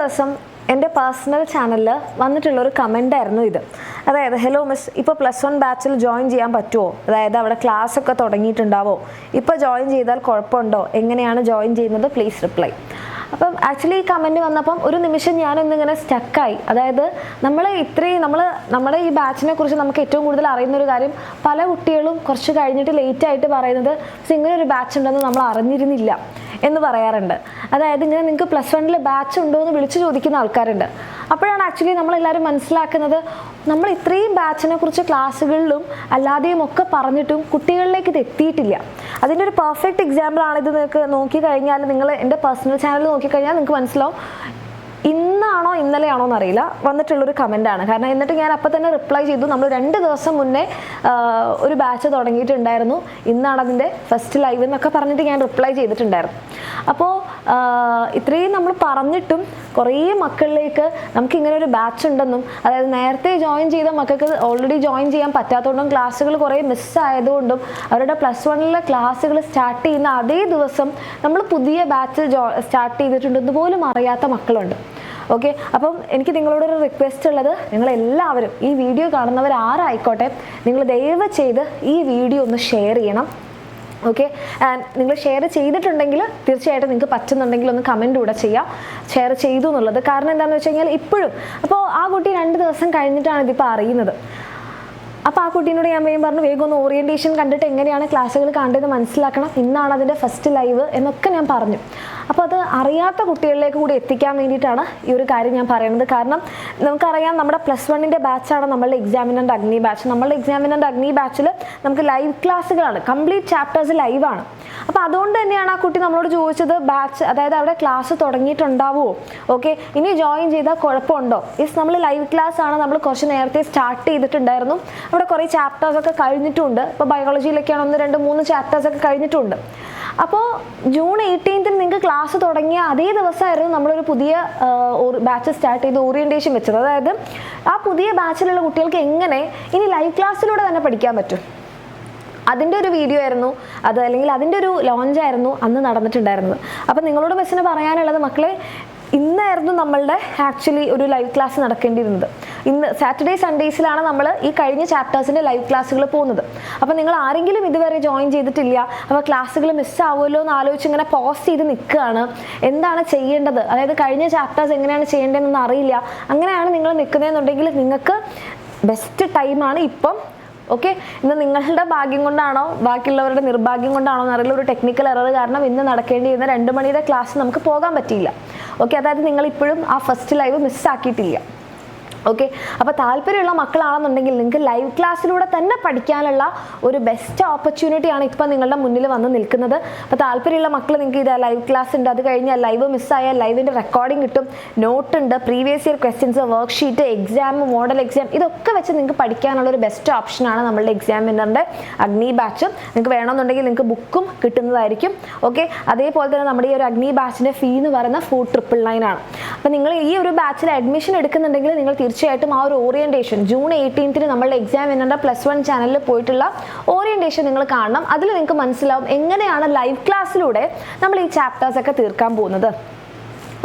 ദിവസം എൻ്റെ പേഴ്സണൽ ചാനലിൽ വന്നിട്ടുള്ളൊരു കമൻ്റായിരുന്നു ഇത്. അതായത്, ഹലോ മിസ്, ഇപ്പോൾ +1 ബാച്ചിൽ ജോയിൻ ചെയ്യാൻ പറ്റുമോ? അതായത് അവിടെ ക്ലാസ്സൊക്കെ തുടങ്ങിയിട്ടുണ്ടാവോ? ഇപ്പോൾ ജോയിൻ ചെയ്താൽ കുഴപ്പമുണ്ടോ? എങ്ങനെയാണ് ജോയിൻ ചെയ്യുന്നത്? Please reply. അപ്പം ആക്ച്വലി ഈ കമൻറ്റ് വന്നപ്പം ഒരു നിമിഷം ഞാനൊന്നിങ്ങനെ സ്റ്റക്കായി. അതായത് നമ്മുടെ ഈ ബാച്ചിനെ കുറിച്ച് നമുക്ക് ഏറ്റവും കൂടുതൽ അറിയുന്നൊരു കാര്യം, പല കുട്ടികളും കുറച്ച് കഴിഞ്ഞിട്ട് ലേറ്റായിട്ട് പറയുന്നത് ഇങ്ങനെ ഒരു ബാച്ച് ഉണ്ടെന്ന് നമ്മൾ അറിഞ്ഞിരുന്നില്ല എന്ന് പറയാറുണ്ട്. അതായത് ഇങ്ങനെ നിങ്ങൾക്ക് +1 ബാച്ച് ഉണ്ടോ എന്ന് വിളിച്ചു ചോദിക്കുന്ന ആൾക്കാരുണ്ട്. അപ്പോഴാണ് ആക്ച്വലി നമ്മളെല്ലാവരും മനസ്സിലാക്കുന്നത്, നമ്മൾ ഇത്രയും ബാച്ചിനെ കുറിച്ച് ക്ലാസ്സുകളിലും അല്ലാതെയും ഒക്കെ പറഞ്ഞിട്ടും കുട്ടികളിലേക്ക് ഇത് എത്തിയിട്ടില്ല. അതിൻ്റെ ഒരു പെർഫെക്റ്റ് എക്സാമ്പിളാണ് ഇത്. നിങ്ങൾക്ക് നോക്കിക്കഴിഞ്ഞാൽ, നിങ്ങൾ എൻ്റെ പേഴ്സണൽ ചാനൽ നോക്കിക്കഴിഞ്ഞാൽ നിങ്ങൾക്ക് മനസ്സിലാവും. ഇന്നാണോ ഇന്നലെയാണോ എന്നറിയില്ല, വന്നിട്ടുള്ളൊരു കമൻ്റാണ്. കാരണം എന്നിട്ട് ഞാൻ അപ്പം തന്നെ റിപ്ലൈ ചെയ്തു. നമ്മൾ 2 ദിവസം മുന്നേ ഒരു ബാച്ച് തുടങ്ങിയിട്ടുണ്ടായിരുന്നു, ഇന്നാണ് അതിൻ്റെ ഫസ്റ്റ് ലൈവ് എന്നൊക്കെ പറഞ്ഞിട്ട് ഞാൻ റിപ്ലൈ ചെയ്തിട്ടുണ്ടായിരുന്നു. അപ്പോൾ ഇത്രയും നമ്മൾ പറഞ്ഞിട്ടും കുറേ മക്കളിലേക്ക് നമുക്കിങ്ങനെ ഒരു ബാച്ച് ഉണ്ടെന്നും, അതായത് നേരത്തെ ജോയിൻ ചെയ്ത മക്കൾക്ക് ഓൾറെഡി ജോയിൻ ചെയ്യാൻ പറ്റാത്തതുകൊണ്ടും ക്ലാസ്സുകൾ കുറേ മിസ്സായതുകൊണ്ടും അവരുടെ +1 ക്ലാസ്സുകൾ സ്റ്റാർട്ട് ചെയ്യുന്ന അതേ ദിവസം നമ്മൾ പുതിയ ബാച്ച് സ്റ്റാർട്ട് ചെയ്തിട്ടുണ്ടെന്ന് പോലും അറിയാത്ത മക്കളുണ്ട്. ഓക്കെ, അപ്പം എനിക്ക് നിങ്ങളോടൊരു റിക്വസ്റ്റ് ഉള്ളത്, നിങ്ങളെല്ലാവരും ഈ വീഡിയോ കാണുന്നവർ ആരായിക്കോട്ടെ, നിങ്ങൾ ദയവ് ചെയ്ത് ഈ വീഡിയോ ഒന്ന് ഷെയർ ചെയ്യണം. ഓക്കെ, ആൻഡ് നിങ്ങൾ ഷെയർ ചെയ്തിട്ടുണ്ടെങ്കിൽ തീർച്ചയായിട്ടും നിങ്ങൾക്ക് പറ്റുന്നുണ്ടെങ്കിൽ ഒന്ന് കമൻറ്റ് കൂടെ ചെയ്യാം, ഷെയർ ചെയ്തു എന്നുള്ളത്. കാരണം എന്താണെന്ന് വെച്ച് കഴിഞ്ഞാൽ ഇപ്പോഴും അപ്പോൾ ആ കുട്ടി 2 ദിവസം കഴിഞ്ഞിട്ടാണ് ഇതിപ്പോൾ അറിയുന്നത്. അപ്പോൾ ആ കുട്ടീനോട് ഞാൻ പറഞ്ഞു, വേഗം ഒന്ന് ഓറിയൻറ്റേഷൻ കണ്ടിട്ട് എങ്ങനെയാണ് ക്ലാസ്സുകൾ കണ്ടതെന്ന് മനസ്സിലാക്കണം, ഇന്നാണ് അതിൻ്റെ ഫസ്റ്റ് ലൈവ് എന്നൊക്കെ ഞാൻ പറഞ്ഞു. അപ്പോൾ അത് അറിയാത്ത കുട്ടികളിലേക്ക് കൂടി എത്തിക്കാൻ വേണ്ടിയിട്ടാണ് ഈ ഒരു കാര്യം ഞാൻ പറയുന്നത്. കാരണം നമുക്കറിയാം, നമ്മുടെ +1 ബാച്ചാണ് നമ്മളുടെ എക്സാമിനൻ്റ് അഗ്നി ബാച്ച്. നമ്മളുടെ എക്സാമിനൻ്റ് അഗ്നി ബാച്ചിൽ നമുക്ക് ലൈവ് ക്ലാസ്സുകളാണ്, കംപ്ലീറ്റ് ചാപ്റ്റേഴ്സ് ലൈവാണ്. അപ്പോൾ അതുകൊണ്ട് തന്നെയാണ് ആ കുട്ടി നമ്മളോട് ചോദിച്ചത്, ബാച്ച് അതായത് അവിടെ ക്ലാസ് തുടങ്ങിയിട്ടുണ്ടാവുമോ, ഓക്കെ ഇനി ജോയിൻ ചെയ്താൽ കുഴപ്പമുണ്ടോ? നമ്മൾ ലൈവ് ക്ലാസ് ആണ്, നമ്മൾ കുറച്ച് നേരത്തെ സ്റ്റാർട്ട് ചെയ്തിട്ടുണ്ടായിരുന്നു. അവിടെ കുറേ ചാപ്റ്റേഴ്സൊക്കെ കഴിഞ്ഞിട്ടുണ്ട്. ഇപ്പോൾ ബയോളജിയിലൊക്കെയാണ് 1, 2, 3 ചാപ്റ്റേഴ്സൊക്കെ കഴിഞ്ഞിട്ടുണ്ട്. അപ്പോൾ ജൂൺ 18 നിങ്ങൾക്ക് ക്ലാസ് തുടങ്ങിയ അതേ ദിവസമായിരുന്നു നമ്മളൊരു പുതിയ ബാച്ച് സ്റ്റാർട്ട് ചെയ്ത് ഓറിയൻറ്റേഷൻ വെച്ചത്. അതായത് ആ പുതിയ ബാച്ചിലുള്ള കുട്ടികൾക്ക് എങ്ങനെ ഇനി ലൈവ് ക്ലാസ്സിലൂടെ തന്നെ പഠിക്കാൻ പറ്റും, അതിൻ്റെ ഒരു വീഡിയോ ആയിരുന്നു അത്, അല്ലെങ്കിൽ അതിൻ്റെ ഒരു ലോഞ്ചായിരുന്നു അന്ന് നടന്നിട്ടുണ്ടായിരുന്നത്. അപ്പം നിങ്ങളോട് മിസ്സിന് പറയാനുള്ളത്, മക്കളെ, ഇന്നായിരുന്നു നമ്മളുടെ ആക്ച്വലി ഒരു ലൈവ് ക്ലാസ് നടക്കേണ്ടിയിരുന്നത്. ഇന്ന് സാറ്റർഡേ സൺഡേസിലാണ് നമ്മൾ ഈ കഴിഞ്ഞ ചാപ്റ്റേഴ്സിൻ്റെ ലൈവ് ക്ലാസ്സുകൾ പോകുന്നത്. അപ്പോൾ നിങ്ങൾ ആരെങ്കിലും ഇതുവരെ ജോയിൻ ചെയ്തിട്ടില്ല, അപ്പോൾ ക്ലാസ്സുകൾ മിസ്സാവുമല്ലോ എന്ന് ആലോചിച്ച് ഇങ്ങനെ പോസ് ചെയ്ത് നിൽക്കുകയാണ്, എന്താണ് ചെയ്യേണ്ടത്, അതായത് കഴിഞ്ഞ ചാപ്റ്റേഴ്സ് എങ്ങനെയാണ് ചെയ്യേണ്ടതെന്നൊന്നും അറിയില്ല, അങ്ങനെയാണ് നിങ്ങൾ നിൽക്കുന്നതെന്നുണ്ടെങ്കിൽ നിങ്ങൾക്ക് ബെസ്റ്റ് ടൈമാണ് ഇപ്പം. ഓക്കെ, ഇന്ന് നിങ്ങളുടെ ഭാഗ്യം കൊണ്ടാണോ ബാക്കിയുള്ളവരുടെ നിർഭാഗ്യം കൊണ്ടാണോ എന്നറിയില്ല, ഒരു ടെക്നിക്കൽ എറർ കാരണം ഇന്ന് നടക്കേണ്ടിയിരുന്ന 2 മണിയുടെ ക്ലാസ് നമുക്ക് പോകാൻ പറ്റിയില്ല. ഓക്കെ, അതായത് നിങ്ങളിപ്പോഴും ആ ഫസ്റ്റ് ലൈവ് മിസ്സാക്കിയിട്ടില്ല. ഓക്കെ, അപ്പോൾ താല്പര്യമുള്ള മക്കളാണെന്നുണ്ടെങ്കിൽ നിങ്ങൾക്ക് ലൈവ് ക്ലാസ്സിലൂടെ തന്നെ പഠിക്കാനുള്ള ഒരു ബെസ്റ്റ് ഓപ്പർച്യൂണിറ്റിയാണ് ഇപ്പം നിങ്ങളുടെ മുന്നിൽ വന്ന് നിൽക്കുന്നത്. അപ്പോൾ താല്പര്യമുള്ള മക്കൾ, നിങ്ങൾക്ക് ഇത് ലൈവ് ക്ലാസ് ഉണ്ട്, അത് കഴിഞ്ഞാൽ ലൈവ് മിസ്സായാൽ ലൈവിൻ്റെ റെക്കോർഡിംഗ് കിട്ടും, നോട്ട് ഉണ്ട്, previous year questions, worksheet, exam, model exam, ഇതൊക്കെ വെച്ച് നിങ്ങൾക്ക് പഠിക്കാനുള്ള ഒരു ബെസ്റ്റ് ഓപ്ഷനാണ് നമ്മളുടെ എക്സാമിനറിൻ്റെ അഗ്നി ബാച്ച്. നിങ്ങൾക്ക് വേണമെന്നുണ്ടെങ്കിൽ നിങ്ങൾക്ക് ബുക്കും കിട്ടുന്നതായിരിക്കും. ഓക്കെ, അതേപോലെ തന്നെ നമ്മുടെ ഈ ഒരു അഗ്നി ബാച്ചിൻ്റെ ഫീ എന്ന് പറയുന്നത് 4,999 ആണ്. അപ്പോൾ നിങ്ങൾ ഈ ഒരു ബാച്ചിൽ അഡ്മിഷൻ എടുക്കുന്നുണ്ടെങ്കിൽ നിങ്ങൾ തീർച്ചയായിട്ടും ആ ഒരു ഓറിയൻറ്റേഷൻ ജൂൺ 18 നമ്മളുടെ എക്സാമിനറിൻ്റെ +1 ചാനലിൽ പോയിട്ടുള്ള ഓറിയൻറ്റേഷൻ നിങ്ങൾ കാണണം. അതിൽ നിങ്ങൾക്ക് മനസ്സിലാവും എങ്ങനെയാണ് ലൈവ് ക്ലാസ്സിലൂടെ നമ്മൾ ഈ ചാപ്റ്റേഴ്സൊക്കെ തീർക്കാൻ പോകുന്നത്.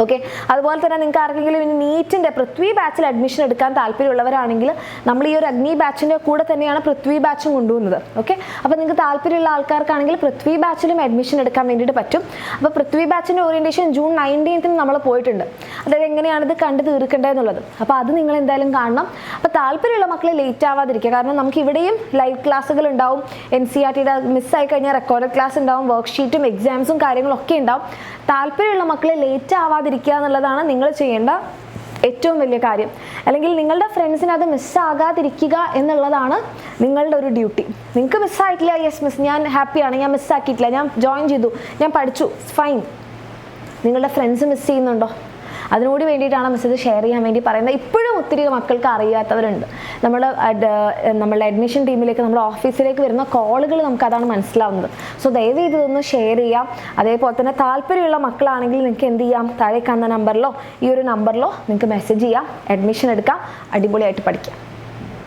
ഓക്കെ, അതുപോലെ തന്നെ നിങ്ങൾക്ക് ആർക്കെങ്കിലും ഇനി നീറ്റിൻ്റെ പൃഥ്വി ബാച്ചിൽ അഡ്മിഷൻ എടുക്കാൻ താല്പര്യമുള്ളവരാണെങ്കിൽ നമ്മൾ ഈ ഒരു അഗ്നി ബാച്ചിൻ്റെ കൂടെ തന്നെയാണ് പൃഥ്വി ബാച്ചും കൊണ്ടുപോകുന്നത്. ഓക്കെ, അപ്പോൾ നിങ്ങൾക്ക് താല്പര്യമുള്ള ആൾക്കാർക്കാണെങ്കിൽ പൃഥ്വി ബാച്ചിലും അഡ്മിഷൻ എടുക്കാൻ വേണ്ടിയിട്ട് പറ്റും. അപ്പോൾ പൃഥ്വി ബാച്ചിൻ്റെ ഓറിയൻറ്റേഷൻ ജൂൺ 19 നമ്മൾ പോയിട്ടുണ്ട്, അതായത് എങ്ങനെയാണ് ഇത് കണ്ട് തീർക്കേണ്ടതെന്നുള്ളത്. അപ്പോൾ അത് നിങ്ങൾ എന്തായാലും കാണണം. അപ്പോൾ താല്പര്യമുള്ള മക്കളെ ലേറ്റ് ആവാതിരിക്കുക, കാരണം നമുക്ക് ഇവിടെയും ലൈവ് ക്ലാസ്സുകൾ ഉണ്ടാവും, NCERTയുടെ മിസ്സായി കഴിഞ്ഞാൽ റെക്കോർഡഡ് ക്ലാസ് ഉണ്ടാവും, വർക്ക്ഷീറ്റും എക്സാംസും കാര്യങ്ങളൊക്കെ ഉണ്ടാവും. താല്പര്യമുള്ള മക്കളെ ലേറ്റ് ആവാതിരിക്കുക എന്നുള്ളതാണ് നിങ്ങൾ ചെയ്യേണ്ട ഏറ്റവും വലിയ കാര്യം. അല്ലെങ്കിൽ നിങ്ങളുടെ ഫ്രണ്ട്സിന് അത് മിസ്സാകാതിരിക്കുക എന്നുള്ളതാണ് നിങ്ങളുടെ ഒരു ഡ്യൂട്ടി. നിങ്ങൾക്ക് മിസ്സായിട്ടില്ല, യെസ് മിസ് ഞാൻ ഹാപ്പിയാണ്, ഞാൻ മിസ്സാക്കിയിട്ടില്ല, ഞാൻ ജോയിൻ ചെയ്തു, ഞാൻ പഠിച്ചു, ഫൈൻ. നിങ്ങളുടെ ഫ്രണ്ട്സ് മിസ് ചെയ്യുന്നുണ്ടോ? അതിനോട് വേണ്ടിയിട്ടാണ് മെസ്സേജ് ഷെയർ ചെയ്യാൻ വേണ്ടി പറയുന്നത്. ഇപ്പോഴും ഒത്തിരി മക്കൾക്ക് അറിയാത്തവരുണ്ട്. നമ്മളുടെ അഡ്മിഷൻ ടീമിലേക്ക്, നമ്മുടെ ഓഫീസിലേക്ക് വരുന്ന കോളുകൾ നമുക്ക് അതാണ് മനസ്സിലാവുന്നത്. സോ ദയവ് ഇതൊന്ന് ഷെയർ ചെയ്യാം. അതേപോലെ തന്നെ താല്പര്യമുള്ള മക്കളാണെങ്കിൽ നിങ്ങൾക്ക് എന്ത് ചെയ്യാം, താഴെ കാണുന്ന നമ്പറിലോ ഈ ഒരു നമ്പറിലോ നിങ്ങൾക്ക് മെസ്സേജ് ചെയ്യാം, അഡ്മിഷൻ എടുക്കാം, അടിപൊളിയായിട്ട് പഠിക്കാം.